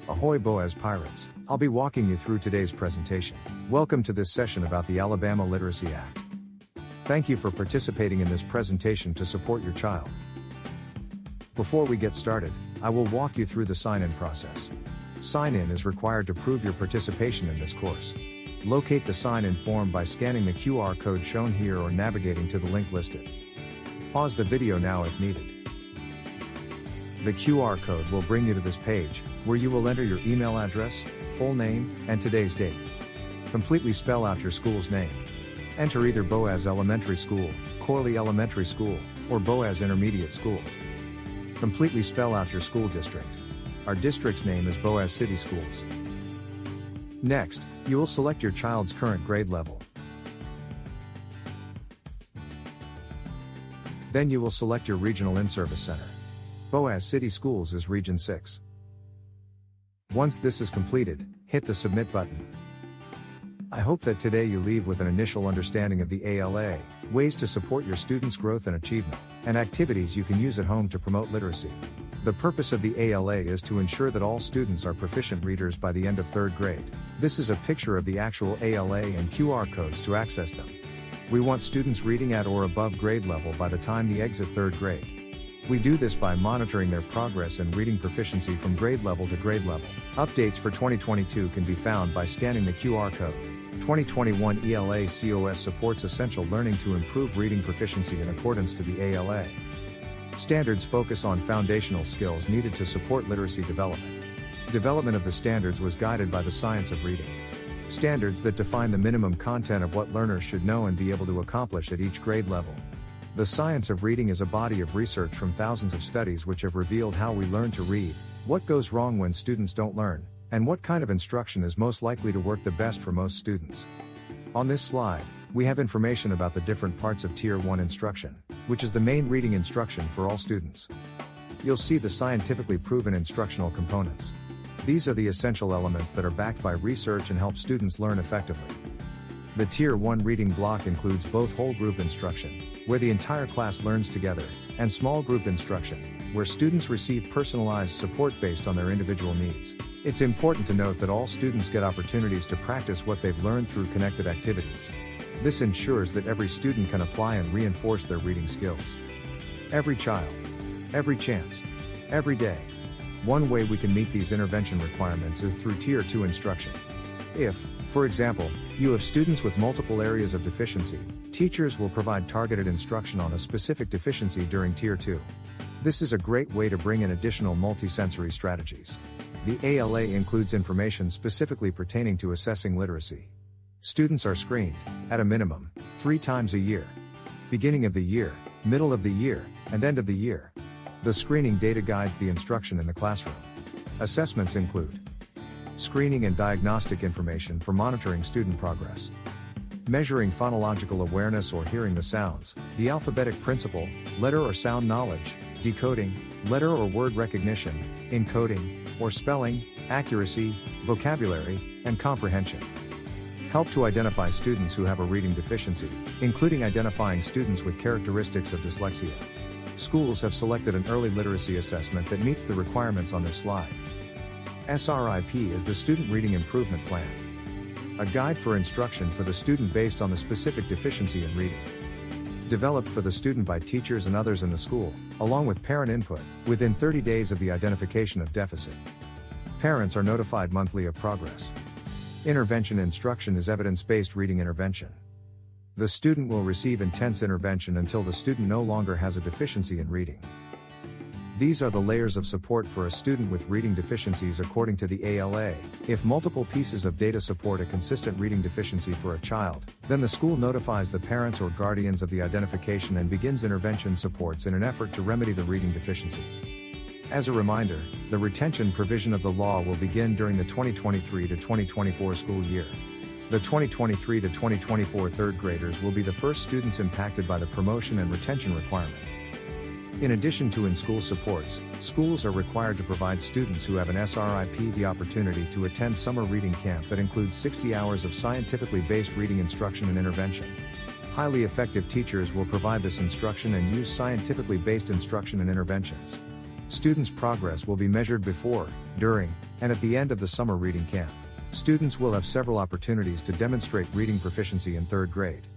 Ahoy Boaz Pirates! I'll be walking you through today's presentation. Welcome to this session about the Alabama Literacy Act. Thank you for participating in this presentation to support your child. Before we get started, I will walk you through the sign-in process. Sign-in is required to prove your participation in this course. Locate the sign-in form by scanning the QR code shown here or navigating to the link listed. Pause the video now if needed. The QR code will bring you to this page, where you will enter your email address, full name, and today's date. Completely spell out your school's name. Enter either Boaz Elementary School, Corley Elementary School, or Boaz Intermediate School. Completely spell out your school district. Our district's name is Boaz City Schools. Next, you will select your child's current grade level. Then you will select your regional in-service center. Boaz City Schools is Region 6. Once this is completed, hit the Submit button. I hope that today you leave with an initial understanding of the ALA, ways to support your students' growth and achievement, and activities you can use at home to promote literacy. The purpose of the ALA is to ensure that all students are proficient readers by the end of 3rd grade. This is a picture of the actual ALA and QR codes to access them. We want students reading at or above grade level by the time they exit 3rd grade. We do this by monitoring their progress and reading proficiency from grade level to grade level. Updates for 2022 can be found by scanning the QR code. 2021 ELA COS supports essential learning to improve reading proficiency in accordance to the ALA. Standards focus on foundational skills needed to support literacy development. Development of the standards was guided by the science of reading. Standards that define the minimum content of what learners should know and be able to accomplish at each grade level. The science of reading is a body of research from thousands of studies which have revealed how we learn to read, what goes wrong when students don't learn, and what kind of instruction is most likely to work the best for most students. On this slide, we have information about the different parts of Tier 1 instruction, which is the main reading instruction for all students. You'll see the scientifically proven instructional components. These are the essential elements that are backed by research and help students learn effectively. The Tier 1 reading block includes both whole group instruction, where the entire class learns together, and small group instruction, where students receive personalized support based on their individual needs. It's important to note that all students get opportunities to practice what they've learned through connected activities. This ensures that every student can apply and reinforce their reading skills. Every child, every chance, every day. One way we can meet these intervention requirements is through Tier 2 instruction. If, for example, you have students with multiple areas of deficiency, teachers will provide targeted instruction on a specific deficiency during Tier 2. This is a great way to bring in additional multisensory strategies. The ALA includes information specifically pertaining to assessing literacy. Students are screened, at a minimum, 3 times a year. Beginning of the year, middle of the year, and end of the year. The screening data guides the instruction in the classroom. Assessments include screening and diagnostic information for monitoring student progress. Measuring phonological awareness or hearing the sounds, the alphabetic principle, letter or sound knowledge, decoding, letter or word recognition, encoding, or spelling, accuracy, vocabulary, and comprehension. Help to identify students who have a reading deficiency, including identifying students with characteristics of dyslexia. Schools have selected an early literacy assessment that meets the requirements on this slide. SRIP is the Student Reading Improvement Plan, a guide for instruction for the student based on the specific deficiency in reading. Developed for the student by teachers and others in the school, along with parent input, within 30 days of the identification of deficit. Parents are notified monthly of progress. Intervention instruction is evidence-based reading intervention. The student will receive intense intervention until the student no longer has a deficiency in reading. These are the layers of support for a student with reading deficiencies according to the ALA. If multiple pieces of data support a consistent reading deficiency for a child, then the school notifies the parents or guardians of the identification and begins intervention supports in an effort to remedy the reading deficiency. As a reminder, the retention provision of the law will begin during the 2023 to 2024 school year. The 2023 to 2024 3rd graders will be the first students impacted by the promotion and retention requirement. In addition to in-school supports, schools are required to provide students who have an SRIP the opportunity to attend summer reading camp that includes 60 hours of scientifically based reading instruction and intervention. Highly effective teachers will provide this instruction and use scientifically based instruction and interventions. Students' progress will be measured before, during, and at the end of the summer reading camp. Students will have several opportunities to demonstrate reading proficiency in 3rd grade.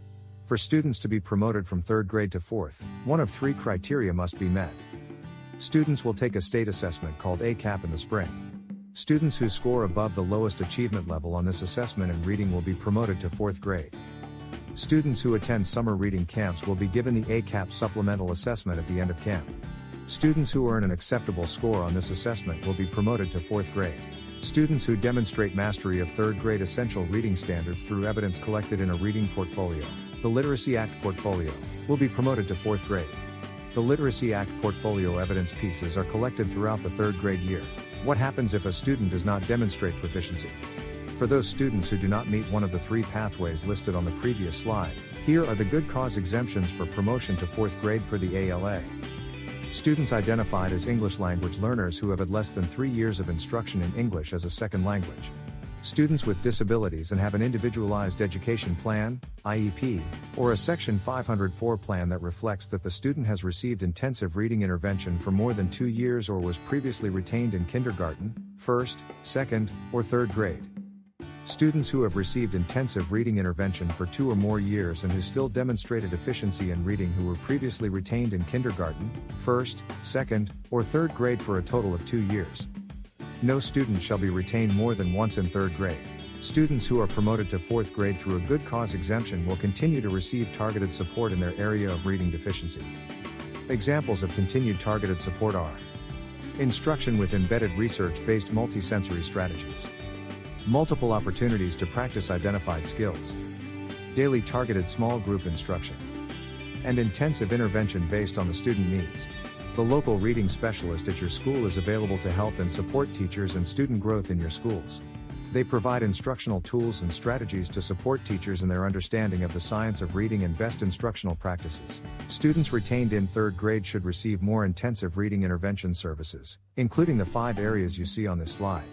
For students to be promoted from 3rd grade to 4th, one of 3 criteria must be met. Students will take a state assessment called ACAP in the spring. Students who score above the lowest achievement level on this assessment in reading will be promoted to 4th grade. Students who attend summer reading camps will be given the ACAP supplemental assessment at the end of camp. Students who earn an acceptable score on this assessment will be promoted to 4th grade. Students who demonstrate mastery of 3rd grade essential reading standards through evidence collected in a reading portfolio, the Literacy Act portfolio, will be promoted to 4th grade. The Literacy Act portfolio evidence pieces are collected throughout the 3rd grade year. What happens if a student does not demonstrate proficiency? For those students who do not meet one of the 3 pathways listed on the previous slide, here are the good cause exemptions for promotion to 4th grade per the ALA. Students identified as English language learners who have had less than 3 years of instruction in English as a second language. Students with disabilities and have an individualized education plan, IEP, or a Section 504 plan that reflects that the student has received intensive reading intervention for more than 2 years or was previously retained in kindergarten, 1st, 2nd, or 3rd grade. Students who have received intensive reading intervention for 2 or more years and who still demonstrated efficiency in reading who were previously retained in kindergarten, 1st, 2nd, or 3rd grade for a total of 2 years. No student shall be retained more than once in 3rd grade. Students who are promoted to 4th grade through a good cause exemption will continue to receive targeted support in their area of reading deficiency. Examples of continued targeted support are instruction with embedded research-based multisensory strategies, multiple opportunities to practice identified skills, daily targeted small group instruction, and intensive intervention based on the student needs. The local reading specialist at your school is available to help and support teachers and student growth in your schools. They provide instructional tools and strategies to support teachers in their understanding of the science of reading and best instructional practices. Students retained in 3rd grade should receive more intensive reading intervention services, including the 5 areas you see on this slide.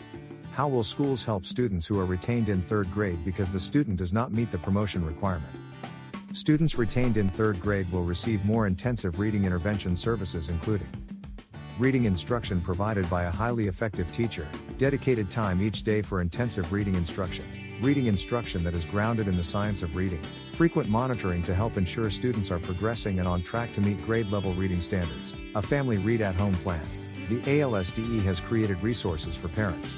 How will schools help students who are retained in 3rd grade because the student does not meet the promotion requirement? Students retained in 3rd grade will receive more intensive reading intervention services including reading instruction provided by a highly effective teacher, dedicated time each day for intensive reading instruction that is grounded in the science of reading, frequent monitoring to help ensure students are progressing and on track to meet grade-level reading standards, a family read-at-home plan. The ALSDE has created resources for parents.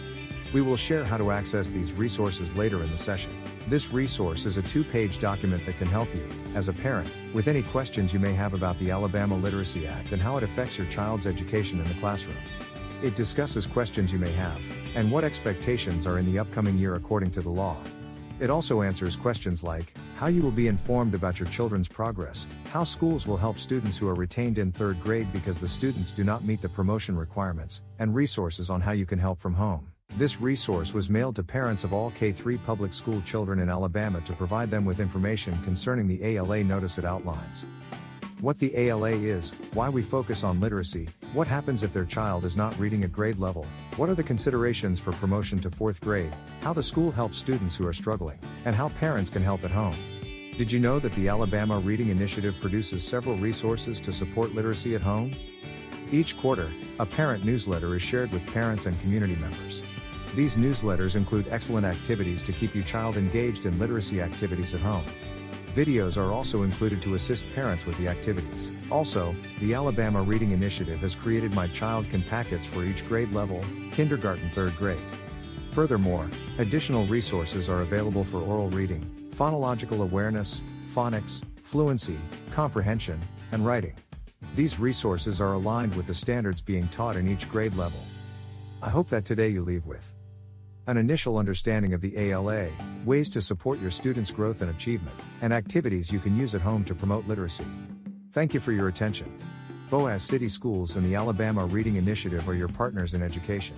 We will share how to access these resources later in the session. This resource is a 2-page document that can help you, as a parent, with any questions you may have about the Alabama Literacy Act and how it affects your child's education in the classroom. It discusses questions you may have, and what expectations are in the upcoming year according to the law. It also answers questions like, how you will be informed about your children's progress, how schools will help students who are retained in 3rd grade because the students do not meet the promotion requirements, and resources on how you can help from home. This resource was mailed to parents of all K-3 public school children in Alabama to provide them with information concerning the ALA notice it outlines. What the ALA is, why we focus on literacy, what happens if their child is not reading at grade level, what are the considerations for promotion to 4th grade, how the school helps students who are struggling, and how parents can help at home. Did you know that the Alabama Reading Initiative produces several resources to support literacy at home? Each quarter, a parent newsletter is shared with parents and community members. These newsletters include excellent activities to keep your child engaged in literacy activities at home. Videos are also included to assist parents with the activities. Also, the Alabama Reading Initiative has created My Child Can packets for each grade level, kindergarten 3rd grade. Furthermore, additional resources are available for oral reading, phonological awareness, phonics, fluency, comprehension, and writing. These resources are aligned with the standards being taught in each grade level. I hope that today you leave with an initial understanding of the ALA, ways to support your students' growth and achievement, and activities you can use at home to promote literacy. Thank you for your attention. Boaz City Schools and the Alabama Reading Initiative are your partners in education.